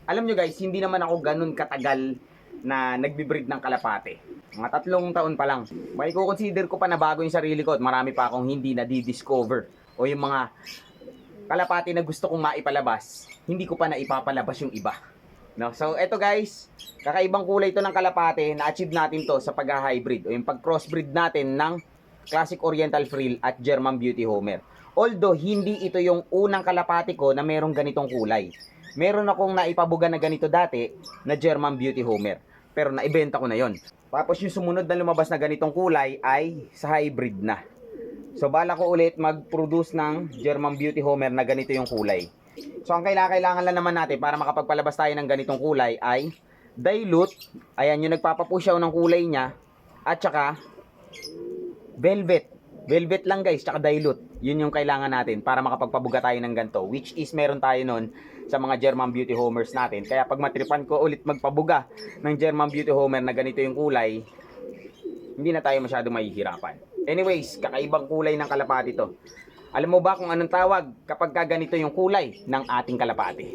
Alam nyo guys, hindi naman ako ganun katagal na nagbe-breed ng kalapate. Mga 3 taon pa lang. May consider ko pa na bago yung sarili ko at marami pa akong hindi na di-discover. O yung mga kalapate na gusto kong maipalabas, hindi ko pa na ipapalabas yung iba. No? So eto guys, kakaibang kulay to ng kalapate. Na-achieve natin to sa pag-hybrid o yung pag-crossbreed natin ng Classic Oriental Frill at German Beauty Homer. Although hindi ito yung unang kalapate ko na merong ganitong kulay. Meron akong naipabuga na ganito dati na German Beauty Homer. Pero naibenta ko na yon. Tapos yung sumunod na lumabas na ganitong kulay ay sa hybrid na. So bala ko ulit mag-produce ng German Beauty Homer na ganito yung kulay. So ang kailangan lang naman natin para makapagpalabas tayo ng ganitong kulay ay dilute. Ayan yung nagpapapusyaw ng kulay niya. At saka velvet. Velvet lang guys, tsaka dilute. Yun yung kailangan natin para makapagpabuga tayo ng ganito. Which is meron tayo nun sa mga German Beauty Homers natin. Kaya pag matripan ko ulit magpabuga ng German Beauty Homer na ganito yung kulay, hindi na tayo masyado mahihirapan. Anyways, kakaibang kulay ng kalapati to. Alam mo ba kung anong tawag kapag ganito yung kulay ng ating kalapati?